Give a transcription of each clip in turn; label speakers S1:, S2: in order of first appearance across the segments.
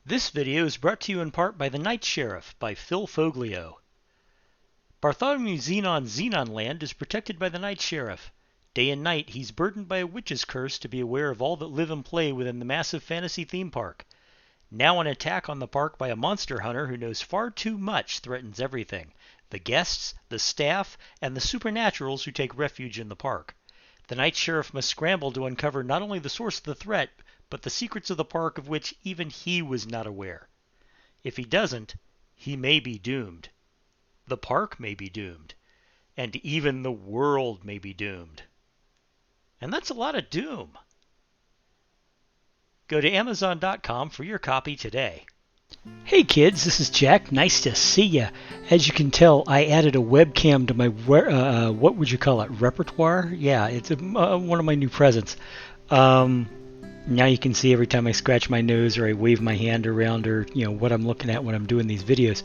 S1: This video is brought to you in part by The Night Sheriff by Phil Foglio. Bartholomew Zenon's Zenon land is protected by the Night Sheriff. Day and night, he's burdened by a witch's curse to be aware of all that live and play within the massive fantasy theme park. Now an attack on the park by a monster hunter who knows far too much threatens everything: the guests, the staff, and the supernaturals who take refuge in the park. The Night Sheriff must scramble to uncover not only the source of the threat, but the secrets of the park of which even he was not aware. If he doesn't, he may be doomed. The park may be doomed. And even the world may be doomed. And that's a lot of doom. Go to Amazon.com for your copy today. Hey kids, this is Jack. Nice to see ya. As you can tell, I added a webcam to my, what would you call it, repertoire? Yeah, it's one of my new presents. Now you can see every time I scratch my nose or I wave my hand around, or what I'm looking at when I'm doing these videos.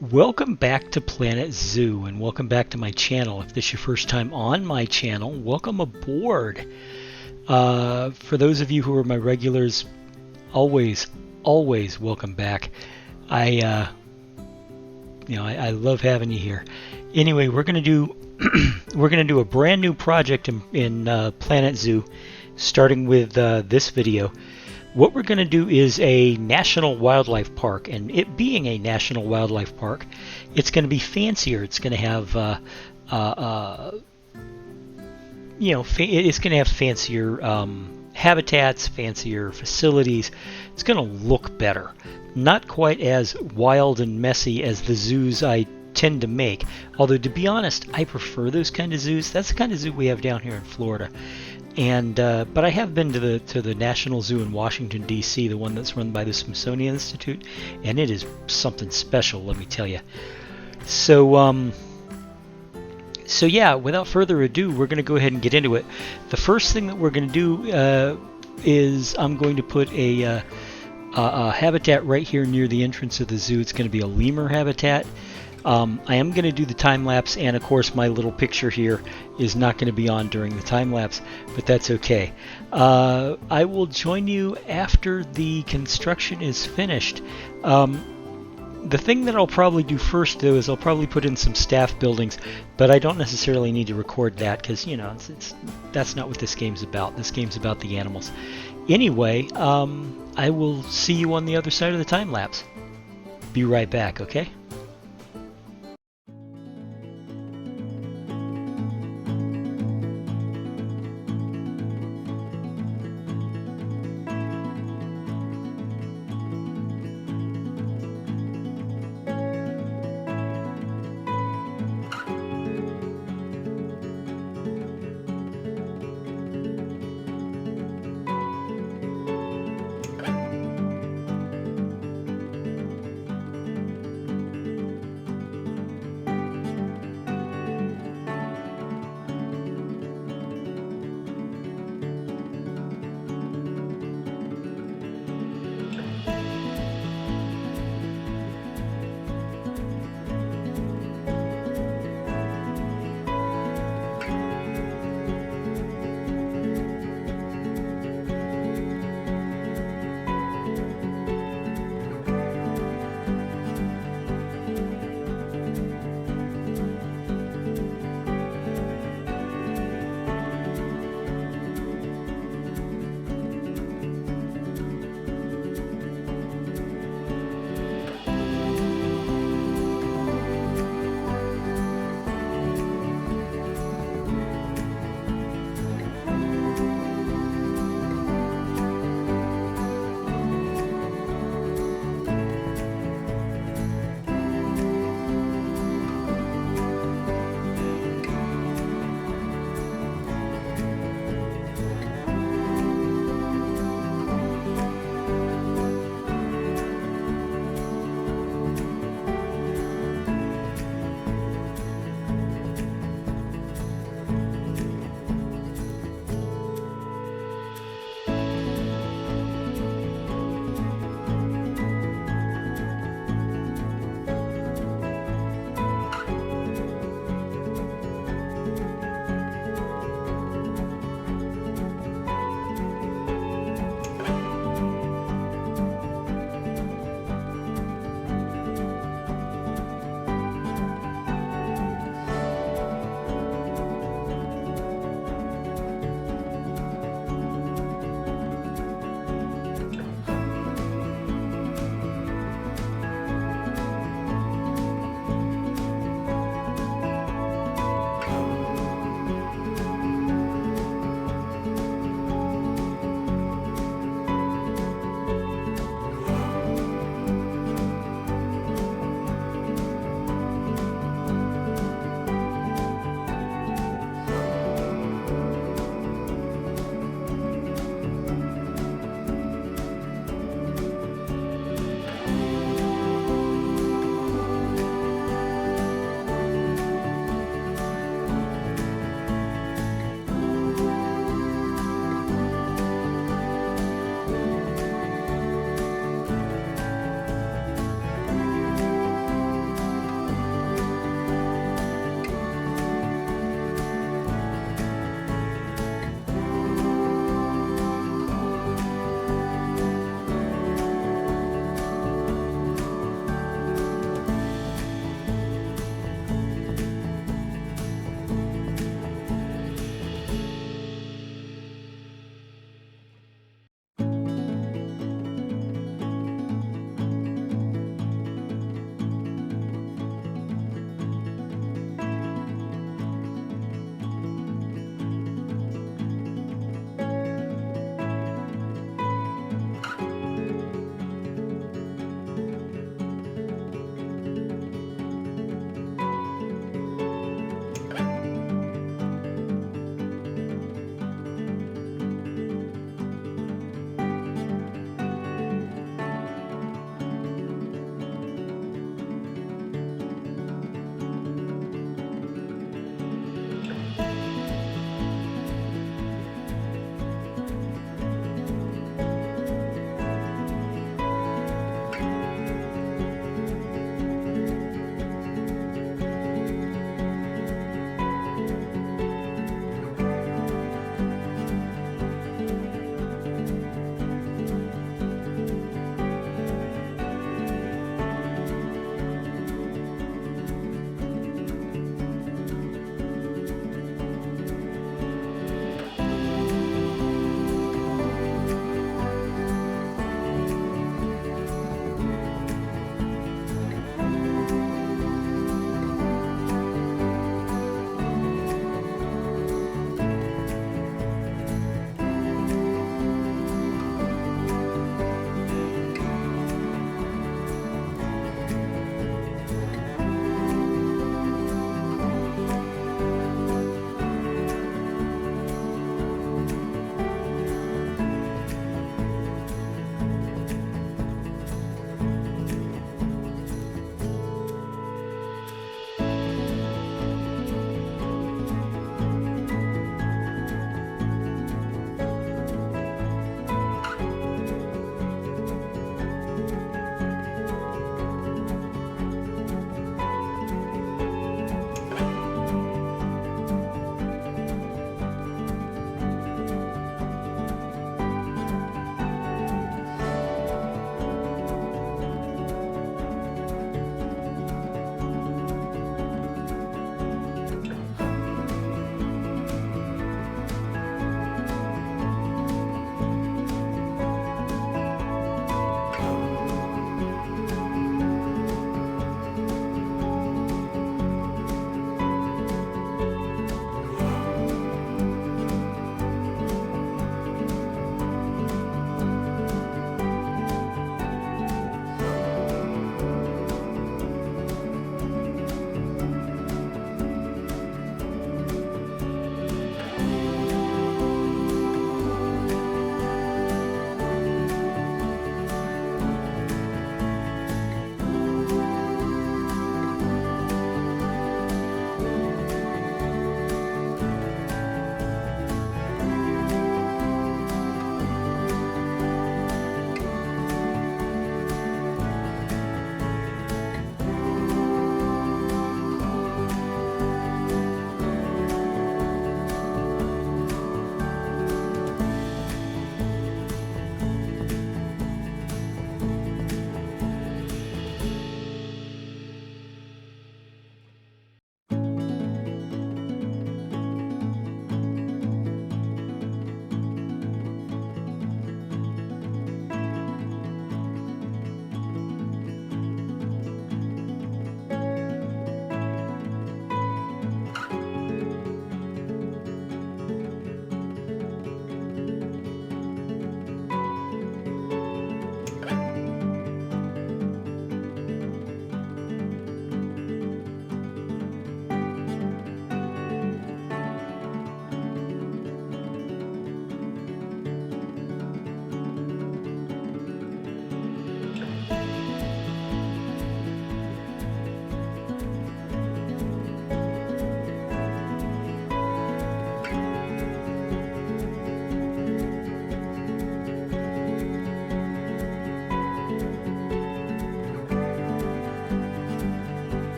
S1: Welcome back to Planet Zoo, and welcome back to my channel. If this is your first time on my channel, welcome aboard. For those of you who are my regulars, always welcome back. I love having you here. Anyway, we're gonna do a brand new project in Planet Zoo, starting with this video. What we're going to do is a national wildlife park, and it being a national wildlife park, it's going to be fancier. It's going to have it's going to have fancier habitats, fancier facilities. It's going to look better. Not quite as wild and messy as the zoos I tend to make. Although, to be honest, I prefer those kind of zoos. That's the kind of zoo we have down here in Florida. And but I have been to the National Zoo in Washington, D.C., the one that's run by the Smithsonian Institute, and it is something special, let me tell you. So yeah, without further ado, we're going to go ahead and get into it. The first thing that we're going to do is I'm going to put a habitat right here near the entrance of the zoo. It's going to be a lemur habitat. I am going to do the time lapse, and of course my little picture here is not going to be on during the time lapse, but that's okay. I will join you after the construction is finished. The thing that I'll probably do first, though, is I'll probably put in some staff buildings, but I don't necessarily need to record that because, that's not what this game's about. This game's about the animals. Anyway, I will see you on the other side of the time lapse. Be right back, okay?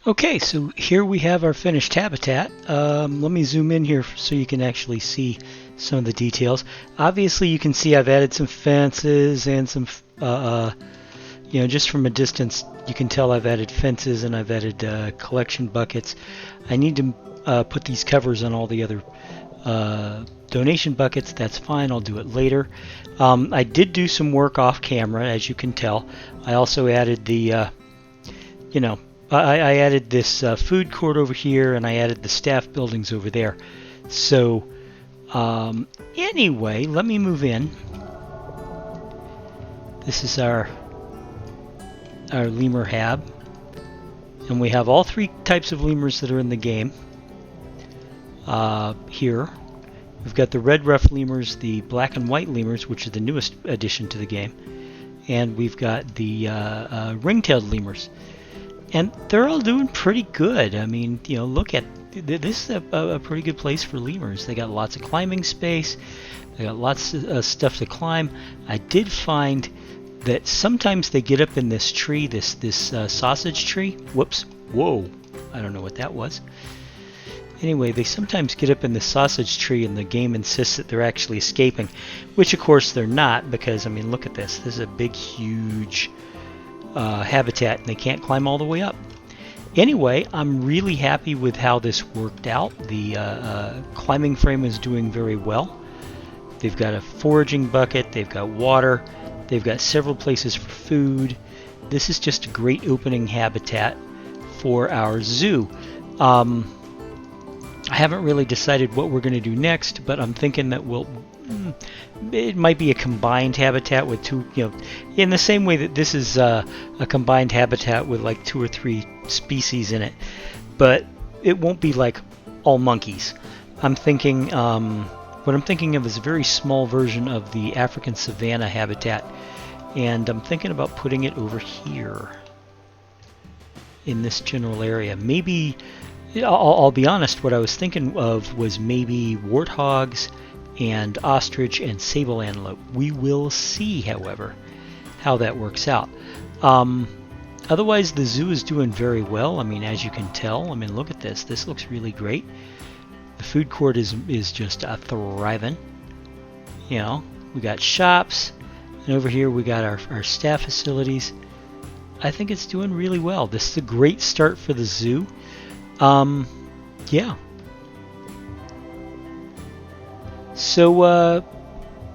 S1: Okay, so here we have our finished habitat. Let me zoom in here so you can actually see some of the details. Obviously, you can see I've added some fences and some, just from a distance, you can tell I've added fences and I've added collection buckets. I need to put these covers on all the other donation buckets. That's fine, I'll do it later. I did do some work off camera, as you can tell. I also added the, I added this food court over here, and I added the staff buildings over there. So, anyway, let me move in. This is our lemur hab, and we have all three types of lemurs that are in the game. Here, we've got the red-ruffed lemurs, the black and white lemurs, which are the newest addition to the game, and we've got the ring-tailed lemurs. And they're all doing pretty good. I mean, look at this is a pretty good place for lemurs. They got lots of climbing space. They got lots of stuff to climb. I did find that sometimes they get up in this tree, this sausage tree. Whoops! Whoa! I don't know what that was. Anyway, they sometimes get up in the sausage tree, and the game insists that they're actually escaping, which of course they're not, because I mean, look at this. This is a big, huge habitat, and they can't climb all the way up. Anyway, I'm really happy with how this worked out. The climbing frame is doing very well. They've got a foraging bucket, they've got water, they've got several places for food. This is just a great opening habitat for our zoo. I haven't really decided what we're going to do next, but I'm thinking that it might be a combined habitat with two, in the same way that this is a combined habitat with like 2 or 3 species in it, but it won't be like all monkeys. I'm thinking, what I'm thinking of is a very small version of the African savanna habitat, and I'm thinking about putting it over here in this general area. Maybe, I'll be honest, what I was thinking of was maybe warthogs and ostrich and sable antelope. We will see, however, how that works out. Otherwise, the zoo is doing very well. I mean, as you can tell, I mean, look at this. This looks really great. The food court is just thriving. We got shops, and over here we got our staff facilities. I think it's doing really well. This is a great start for the zoo. Yeah. So,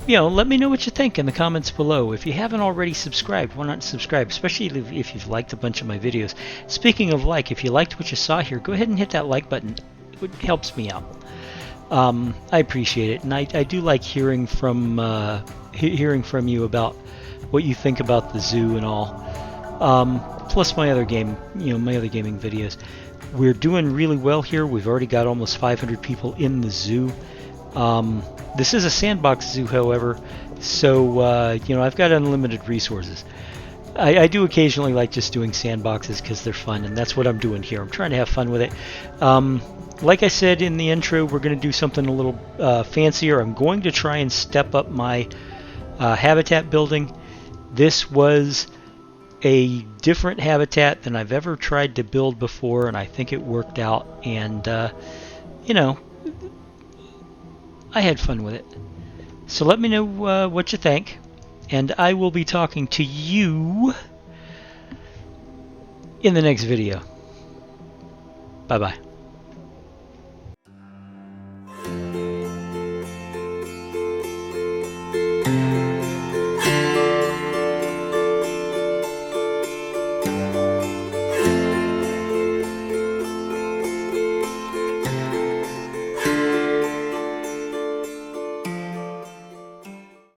S1: let me know what you think in the comments below. If you haven't already subscribed, why not subscribe, especially if you've liked a bunch of my videos. Speaking of if you liked what you saw here, go ahead and hit that like button. It helps me out. I appreciate it, and I do like hearing from you about what you think about the zoo and all. Plus my other gaming videos. We're doing really well here. We've already got almost 500 people in the zoo. This is a sandbox zoo, however, so I've got unlimited resources. I do occasionally like just doing sandboxes because they're fun, and that's what I'm doing here. I'm trying to have fun with it. Like I said in the intro, we're going to do something a little fancier. I'm going to try and step up my habitat building. This was a different habitat than I've ever tried to build before, and I think it worked out, and I had fun with it. So let me know what you think, and I will be talking to you in the next video. Bye-bye.